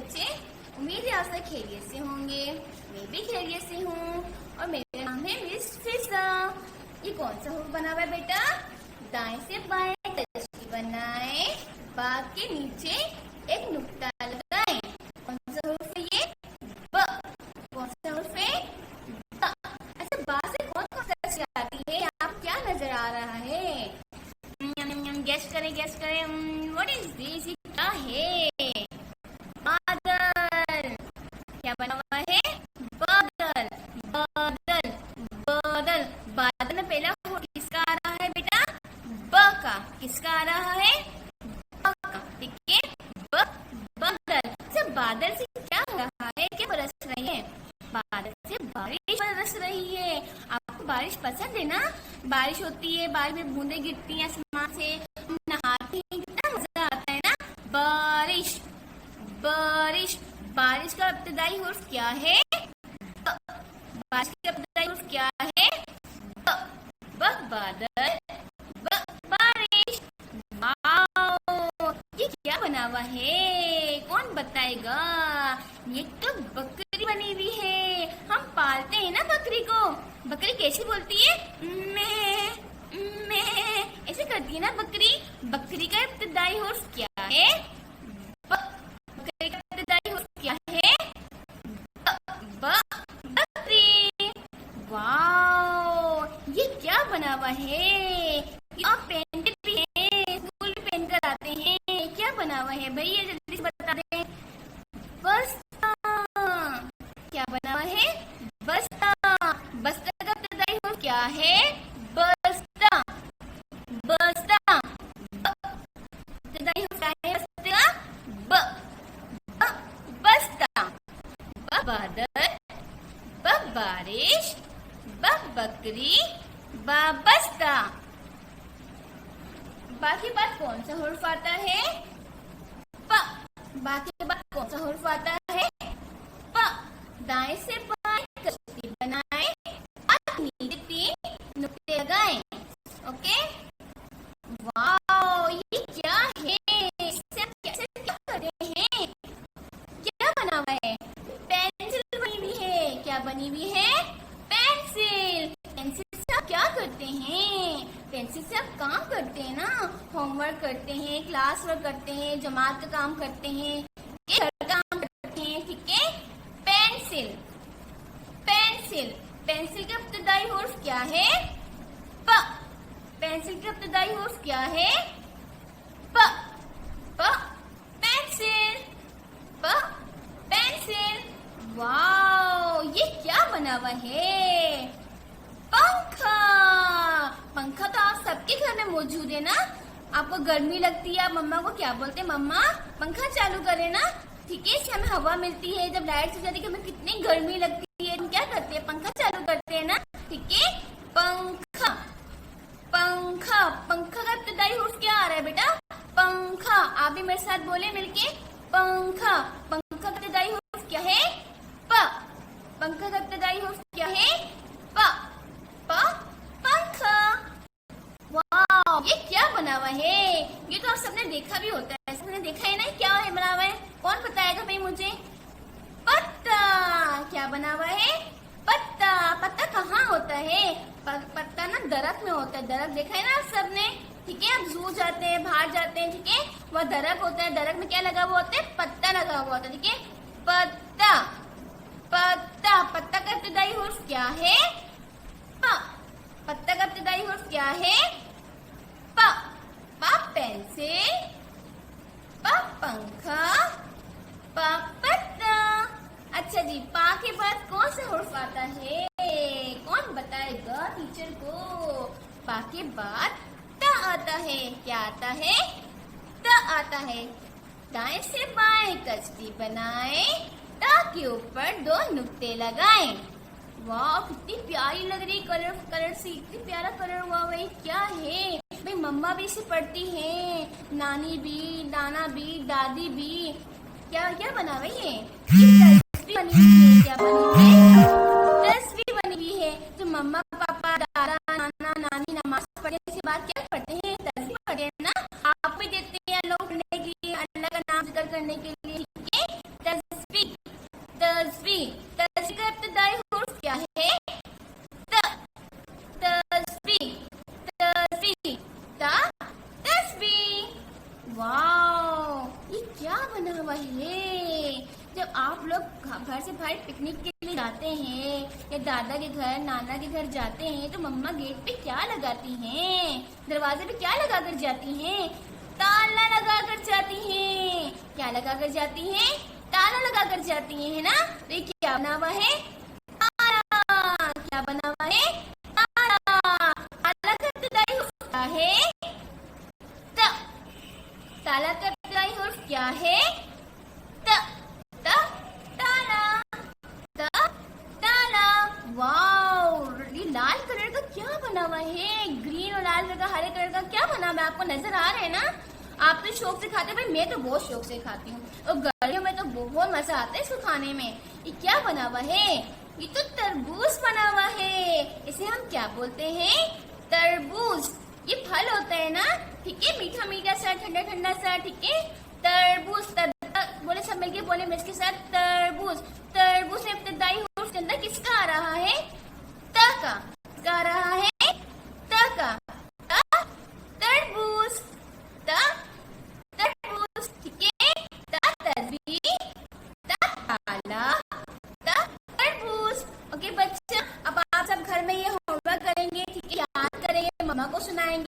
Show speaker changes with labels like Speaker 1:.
Speaker 1: बच्चे, उम्मीद है आप सब खैरियत से होंगे। मैं भी खैरियत से हूँ और मेरा नाम है मिस फिजा। ये कौन सा हुर्फ बना हुआ है बेटा? दाएं से बाएं तशकील बनाए, बा के नीचे एक नुक्ता लगाएं। कौन सा हुर्फ है ये? ब। कौन सा हुर्फ है? ब। अच्छा, बा से कौन कौन सा अक्षर आती है? आप क्या नजर आ रहा है? गेस करें, गेस करें। What is this? क्या है? बादल। क्या बना हुआ है? बादल। बादल बादल बादल में पहला हुर्फ किसका आ रहा है बेटा? ब का। किसका आ रहा है? ब का। ठीक है, ब। बादल। अच्छा, बादल से क्या हो रहा है? क्या बरस रही है? बादल से बारिश बरस रही है। आपको बारिश पसंद है ना? बारिश होती है, बारिश में बूंदे गिरती हैं आसमान से, हम नहाते हैं, कितना मजा आता है ना? बारिश। बारिश। बारिश का इब्तिदाई हुर्फ क्या है? ब। बारिश का इब्तिदाई हुर्फ क्या है? ब। ब बादल, ब बारिश। वाओ, ये क्या बना हुआ है? कौन बताएगा? ये तो बकरी बनी हुई है। हम पालते हैं ना बकरी को। बकरी कैसे बोलती है? मैं ऐसे करती है ना बकरी। बकरी का इब्तिदाई हुर्फ क्या है? ब। बकरी का इब्तिदाई हुर्फ क्या है? ब। ब बकरी। वाओ, ये क्या बना हुआ है? ये आप पहनते भी हैं, स्कूल में पहन कर आते हैं। क्या बना हुआ है भैया? जल्दी से बता दें। बस्ता। क्या बना हुआ है? बस्ता। बस्ता का इब्तिदाई हुर्फ क्या है? बस्ता। बस्ता। ब। इब्तिदाई हुर्फ क्या है बस्ते का? ब। ब बस्ता। ब बादल, ब बारिश, ब बकरी, ब बस्ता। बाकी बात कौन सा हुर्फ आता है? प। बाकी बात कौन सा हुर्फ आता है? प। दाएं से बाएं कश्ती बनाए, नीचे तीन नुक्ते लगाएं। ओके, वाओ, ये क्या है? इससे कैसे क्या कर रहे हैं? क्या बना हुआ है? पेंसिल बनी हुई है। क्या बनी हुई है? पेंसिल। पेंसिल से आप क्या करते हैं? पेंसिल से आप काम करते हैं ना, होमवर्क करते हैं, क्लास वर्क करते हैं, जमात का काम करते हैं, घर का काम करते हैं। ठीक है, पेंसिल। पेंसिल। पेंसिल का इब्तिदाई हुर्फ क्या है? प। पेंसिल का इब्तिदाई हुर्फ क्या है? प। प पेंसिल। प पेंसिल। वाओ, ये क्या बना हुआ है? पंखा। पंखा तो आप सबके घर में मौजूद है ना? आपको गर्मी लगती है, आप मम्मा को क्या बोलते हैं? मम्मा पंखा चालू करें ना। ठीक है, इससे हमें हवा मिलती है। जब लाइट चली जाती है, हमें कितनी गर्मी लगती है, हम क्या करते हैं? पंखा चालू करते हैं ना। ठीक है, पंखा। पंखा। पंखा का इब्तिदाई हुर्फ क्या आ रहा है बेटा? पंखा। आप भी मेरे साथ बोले मिलके, पंखा। पंखा का इब्तिदाई हुर्फ क्या है? प। पंखा का इब्तिदाई हुर्फ क्या है? प। प पंखा। वाओ, ये क्या बना हुआ है? ये तो आप सबने देखा भी होता है। सबने देखा है ना? क्या है बना हुआ है? कौन बताएगा भाई मुझे? पत्ता। क्या बना हुआ है? पत्ता। पत्ता कहाँ होता है? पत्ता ना दरख्त में होता है। दरख्त देखा है ना आप सबने? ठीक है, आप जू जाते हैं, बाहर जाते हैं, ठीक है, वह दरख्त होता है। दरख्त में क्या लगा हुआ होता है? पत्ता लगा हुआ होता है। ठीक है, पत्ता। पत्ता। पत्ता का इब्तिदाई हुर्फ क्या है? प। पत्ता का इब्तिदाई हुर्फ क्या है? प। प पेंसिल, प पंखा, प पत्ता। अच्छा जी, पा के बाद कौन सा हुर्फ आता है? कौन बताएगा टीचर को? पा के बाद ता आता है। क्या आता है? ता आता है। दाएं से बाएं कश्ती बनाए, ता के ऊपर दो नुक्ते लगाएं। वाह, कितनी प्यारी लग रही कलर से। इतनी प्यारा कलर हुआ भाई। क्या है भाई? मम्मा भी इसे पढ़ती हैं, नानी भी, नाना भी, दादी भी। क्या क्या बना हुआ है? तस्वीर बनी हुई है। क्या बनी हुई है? तस्वीर बनी हुई है। जो मम्मा पापा, दादा, नाना, नानी नमाज पढ़ने के बाद क्या पढ़ते हैं? तस्वीर पढ़ते हैं ना। आप भी देते हैं लोग पढ़ने के लिए, अल्लाह का नाम जिक्र करने के लिए। ठीक है, तस्वी, तस्वी का इब्तिदाई हुर्फ क्या है? त, तस्वी, तस्वी, ता, तस्वी। वाओ, ये क्या बना हुआ है? जब आप लोग घर से बाहर पिकनिक के लिए जाते हैं या दादा के घर, नाना के घर जाते हैं तो मम्मा गेट पे क्या लगाती हैं? दरवाजे पे क्या लगा कर जाती हैं? ताला लगा कर जाती हैं। क्या लगा कर जाती हैं? ताला लगा कर जाती हैं, है ना? तो ये क्या बना हुआ है? ताला। क्या बना हुआ है? ताला। ताला का इब्तिदाई हुर्फ क्या है? त। ताला का इब्तिदाई हुर्फ क्या है? त, त, ताला, त, ताला। वाओ, ये लाल कलर का क्या बना हुआ है? ग्रीन और लाल कलर का, हरे कलर का क्या बना हुआ है? आपको नजर आ रहा है ना? आप तो शौक से खाते हैं, भाई मैं तो बहुत शौक से खाती हूँ और गर्मियों में तो बहुत मजा आता है इसको खाने में। ये क्या बना हुआ है? ये तो तरबूज बना हुआ है। इसे हम क्या बोलते हैं? तरबूज। ये फल होता है ना, ठीक है, मीठा मीठा सा, ठंडा ठंडा सा, ठीक है। तरबूज, बोले सब मिलके बोले मिर्च के साथ, तरबूज। तरबूज में इब्तिदाई हुर्फ के अंदर किसका आ रहा है? त का। किसका आ रहा है? त का। त, तरबूज, त, तरबूज, ठीक है। त, तस्वी, त, ताला, त, तरबूज। ओके बच्चा, अब आप सब घर में ये होमवर्क करेंगे, ठीक है, याद करेंगे, मम्मा को सुनाएंगे।